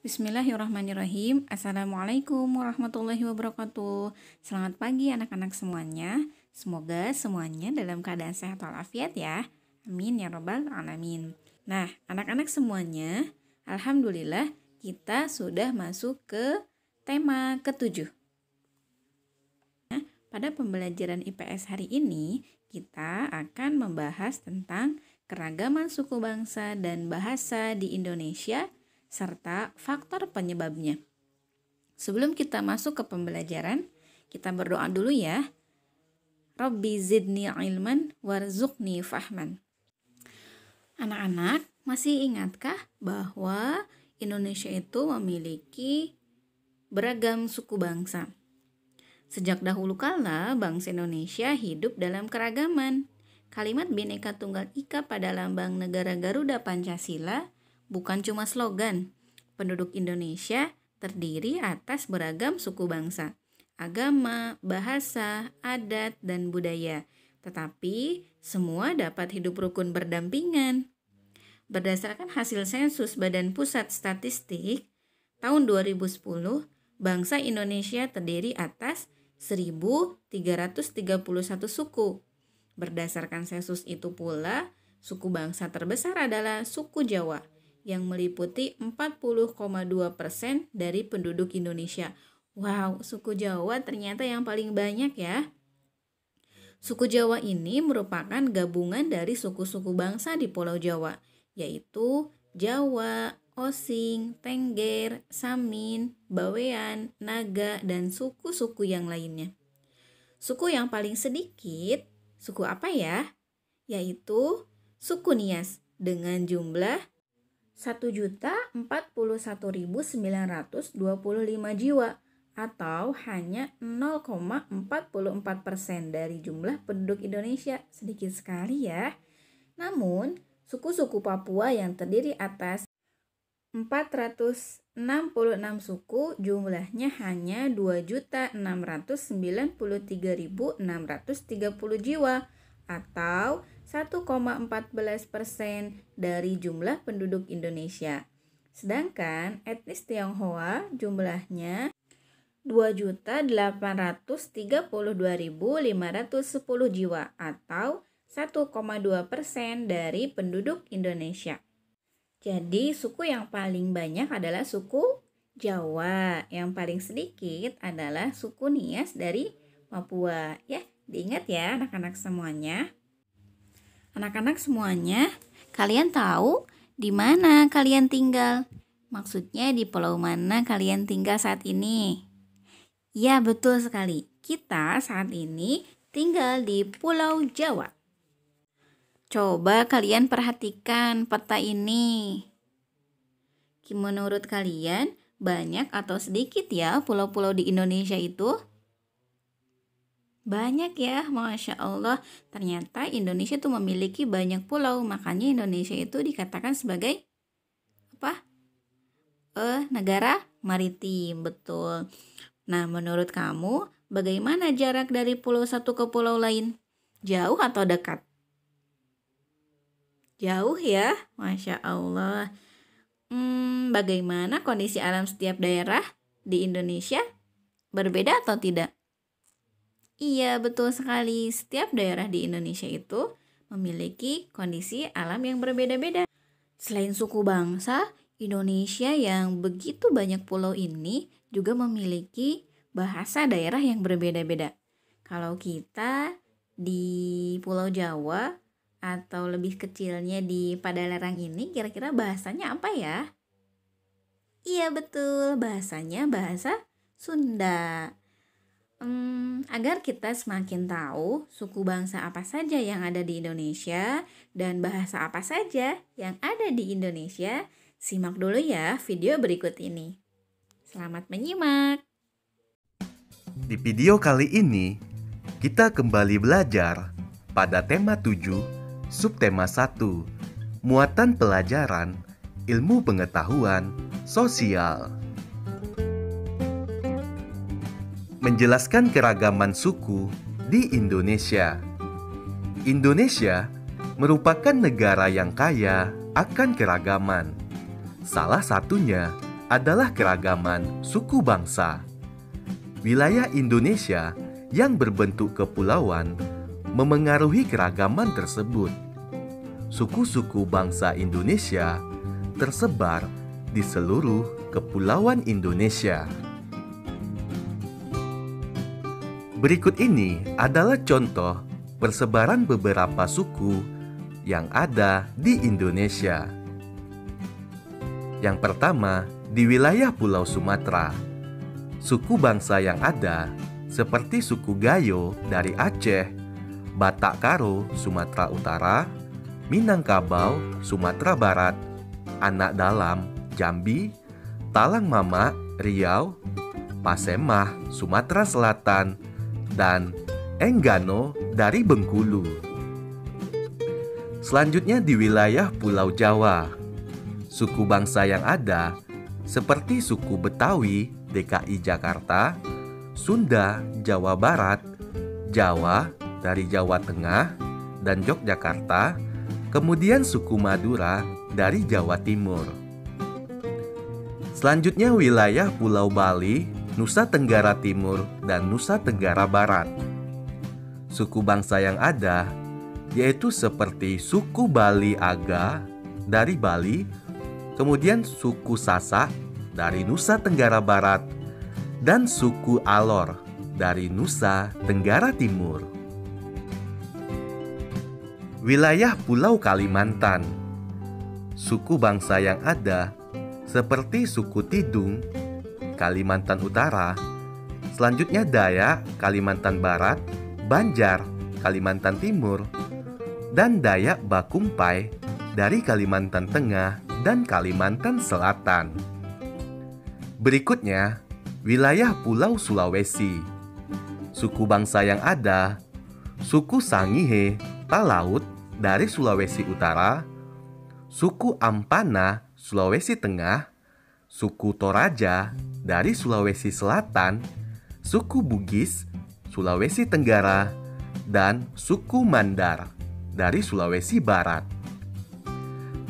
Bismillahirrahmanirrahim. Assalamualaikum warahmatullahi wabarakatuh. Selamat pagi anak-anak semuanya. Semoga semuanya dalam keadaan sehat walafiat ya. Amin ya rabbal alamin. Nah, anak-anak semuanya, alhamdulillah kita sudah masuk ke tema ke-7. Pada pembelajaran IPS hari ini, kita akan membahas tentang keragaman suku bangsa dan bahasa di Indonesia serta faktor penyebabnya. Sebelum kita masuk ke pembelajaran, kita berdoa dulu ya. Rabbi zidni ilman warzuqni fahman. Anak-anak, masih ingatkah bahwa Indonesia itu memiliki beragam suku bangsa? Sejak dahulu kala, bangsa Indonesia hidup dalam keragaman. Kalimat Bhinneka Tunggal Ika pada lambang negara Garuda Pancasila bukan cuma slogan. Penduduk Indonesia terdiri atas beragam suku bangsa, agama, bahasa, adat, dan budaya. Tetapi semua dapat hidup rukun berdampingan. Berdasarkan hasil sensus Badan Pusat Statistik tahun 2010, bangsa Indonesia terdiri atas 1.331 suku. Berdasarkan sensus itu pula, suku bangsa terbesar adalah suku Jawa yang meliputi 40,2% dari penduduk Indonesia. Wow, suku Jawa ternyata yang paling banyak ya. Suku Jawa ini merupakan gabungan dari suku-suku bangsa di Pulau Jawa, yaitu Jawa, Osing, Tengger, Samin, Bawean, Naga, dan suku-suku yang lainnya. Suku yang paling sedikit, suku apa ya? Yaitu suku Nias dengan jumlah 1.041.925 jiwa atau hanya 0,44% dari jumlah penduduk Indonesia. Sedikit sekali ya. Namun, suku-suku Papua yang terdiri atas 466 suku jumlahnya hanya 2.693.630 jiwa atau 1,14% dari jumlah penduduk Indonesia. Sedangkan etnis Tionghoa jumlahnya 2.832.510 jiwa atau 1,2% dari penduduk Indonesia. Jadi suku yang paling banyak adalah suku Jawa, yang paling sedikit adalah suku Nias dari Papua. Ya, diingat ya anak-anak semuanya. Anak-anak semuanya, kalian tahu di mana kalian tinggal? Maksudnya di pulau mana kalian tinggal saat ini? Ya, betul sekali. Kita saat ini tinggal di Pulau Jawa. Coba kalian perhatikan peta ini. Menurut kalian, banyak atau sedikit ya pulau-pulau di Indonesia itu? Banyak ya, Masya Allah. Ternyata Indonesia itu memiliki banyak pulau. Makanya Indonesia itu dikatakan sebagai apa? Negara maritim, betul. Nah, menurut kamu, bagaimana jarak dari pulau satu ke pulau lain? Jauh atau dekat? Jauh ya, Masya Allah. Bagaimana kondisi alam setiap daerah di Indonesia? Berbeda atau tidak? Iya, betul sekali. Setiap daerah di Indonesia itu memiliki kondisi alam yang berbeda-beda. Selain suku bangsa, Indonesia yang begitu banyak pulau ini juga memiliki bahasa daerah yang berbeda-beda. Kalau kita di Pulau Jawa atau lebih kecilnya di Padalarang ini, kira-kira bahasanya apa ya? Iya, betul. Bahasanya bahasa Sunda. Agar kita semakin tahu suku bangsa apa saja yang ada di Indonesia dan bahasa apa saja yang ada di Indonesia, simak dulu ya video berikut ini. Selamat menyimak. Di video kali ini, kita kembali belajar pada tema 7, subtema 1, muatan pelajaran, ilmu pengetahuan, sosial. Menjelaskan keragaman suku di Indonesia. Indonesia merupakan negara yang kaya akan keragaman. Salah satunya adalah keragaman suku bangsa. Wilayah Indonesia yang berbentuk kepulauan memengaruhi keragaman tersebut. Suku-suku bangsa Indonesia tersebar di seluruh kepulauan Indonesia. Berikut ini adalah contoh persebaran beberapa suku yang ada di Indonesia. Yang pertama, di wilayah Pulau Sumatera. Suku bangsa yang ada seperti suku Gayo dari Aceh, Batak Karo, Sumatera Utara, Minangkabau, Sumatera Barat, Anak Dalam, Jambi, Talang Mama, Riau, Pasemah, Sumatera Selatan, dan Enggano dari Bengkulu. Selanjutnya di wilayah Pulau Jawa. Suku bangsa yang ada seperti suku Betawi, DKI Jakarta, Sunda, Jawa Barat, Jawa dari Jawa Tengah, dan Yogyakarta, kemudian suku Madura dari Jawa Timur. Selanjutnya wilayah Pulau Bali, Nusa Tenggara Timur, dan Nusa Tenggara Barat. Suku bangsa yang ada yaitu seperti suku Bali Aga dari Bali, kemudian suku Sasak dari Nusa Tenggara Barat, dan suku Alor dari Nusa Tenggara Timur. Wilayah Pulau Kalimantan. Suku bangsa yang ada seperti suku Tidung, Kalimantan Utara, selanjutnya Dayak, Kalimantan Barat, Banjar, Kalimantan Timur, dan Dayak Bakumpai dari Kalimantan Tengah dan Kalimantan Selatan. Berikutnya, wilayah Pulau Sulawesi. Suku bangsa yang ada, suku Sangihe, Talaut dari Sulawesi Utara, suku Ampana, Sulawesi Tengah, suku Toraja dari Sulawesi Selatan, suku Bugis, Sulawesi Tenggara, dan suku Mandar dari Sulawesi Barat.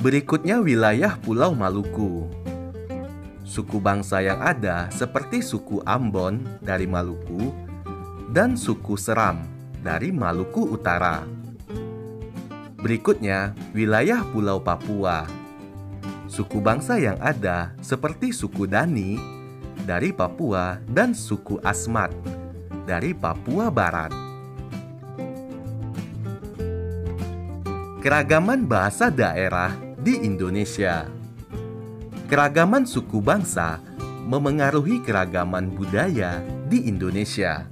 Berikutnya wilayah Pulau Maluku. Suku bangsa yang ada seperti suku Ambon dari Maluku dan suku Seram dari Maluku Utara. Berikutnya wilayah Pulau Papua. Suku bangsa yang ada seperti suku Dani dari Papua dan suku Asmat dari Papua Barat. Keragaman bahasa daerah di Indonesia. Keragaman suku bangsa memengaruhi keragaman budaya di Indonesia.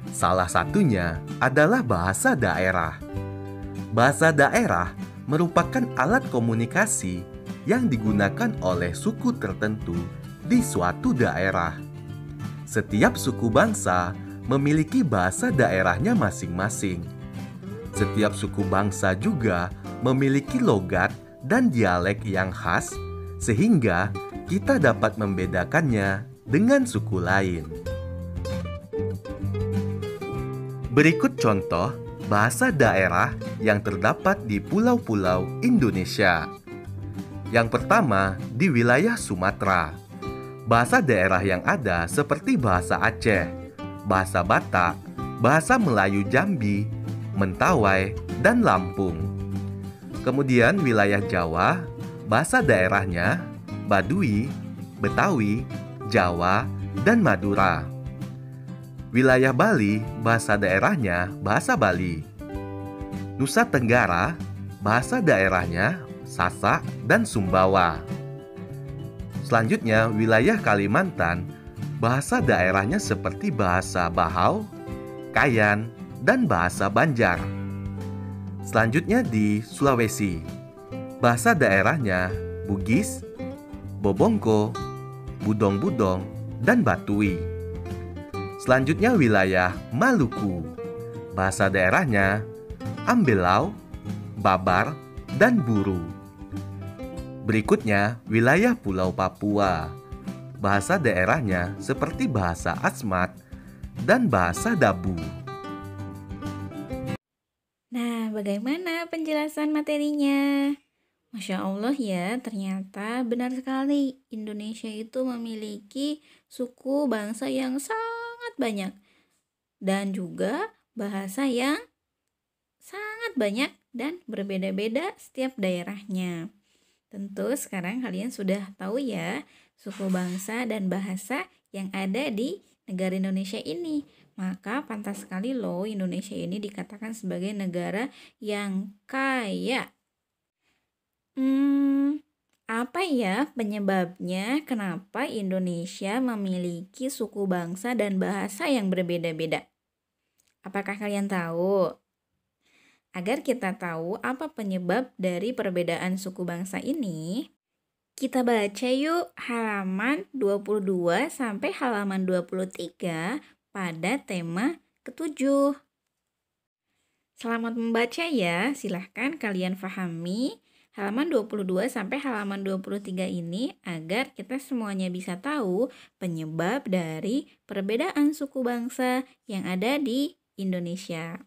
Salah satunya adalah bahasa daerah. Bahasa daerah merupakan alat komunikasi yang digunakan oleh suku tertentu di suatu daerah. Setiap suku bangsa memiliki bahasa daerahnya masing-masing. Setiap suku bangsa juga memiliki logat dan dialek yang khas, sehingga kita dapat membedakannya dengan suku lain. Berikut contoh bahasa daerah yang terdapat di pulau-pulau Indonesia. Yang pertama, di wilayah Sumatera. Bahasa daerah yang ada seperti bahasa Aceh, bahasa Batak, bahasa Melayu Jambi, Mentawai, dan Lampung. Kemudian wilayah Jawa, bahasa daerahnya Baduy, Betawi, Jawa, dan Madura. Wilayah Bali, bahasa daerahnya bahasa Bali. Nusa Tenggara, bahasa daerahnya Sasak dan Sumbawa. Selanjutnya wilayah Kalimantan, bahasa daerahnya seperti bahasa Bahau, Kayan, dan bahasa Banjar. Selanjutnya di Sulawesi, bahasa daerahnya Bugis, Bobongko, Budong-Budong, dan Batui. Selanjutnya wilayah Maluku, bahasa daerahnya Ambelau, Babar, dan Buru. Berikutnya wilayah Pulau Papua, bahasa daerahnya seperti bahasa Asmat dan bahasa Dabu. Nah, bagaimana penjelasan materinya? Masya Allah ya, ternyata benar sekali. Indonesia itu memiliki suku bangsa yang sangat banyak dan juga bahasa yang sangat banyak dan berbeda-beda setiap daerahnya. Tentu sekarang kalian sudah tahu ya suku bangsa dan bahasa yang ada di negara Indonesia ini. Maka pantas sekali loh Indonesia ini dikatakan sebagai negara yang kaya. Apa ya penyebabnya kenapa Indonesia memiliki suku bangsa dan bahasa yang berbeda-beda? Apakah kalian tahu? Agar kita tahu apa penyebab dari perbedaan suku bangsa ini, kita baca yuk halaman 22 sampai halaman 23 pada tema ketujuh. Selamat membaca ya, silahkan kalian pahami halaman 22 sampai halaman 23 ini agar kita semuanya bisa tahu penyebab dari perbedaan suku bangsa yang ada di Indonesia.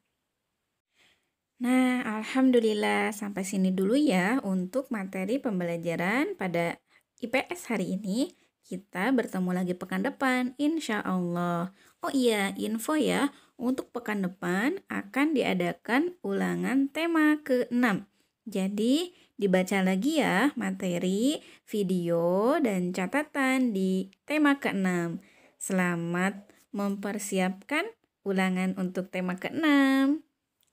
Nah, alhamdulillah sampai sini dulu ya untuk materi pembelajaran pada IPS hari ini. Kita bertemu lagi pekan depan, insya Allah. Oh iya, info ya, untuk pekan depan akan diadakan ulangan tema ke-6. Jadi, dibaca lagi ya materi, video, dan catatan di tema ke-6. Selamat mempersiapkan ulangan untuk tema ke-6.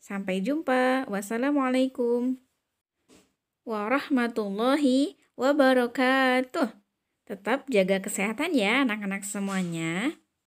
Sampai jumpa. Wassalamualaikum warahmatullahi wabarakatuh. Tetap jaga kesehatan ya anak-anak semuanya.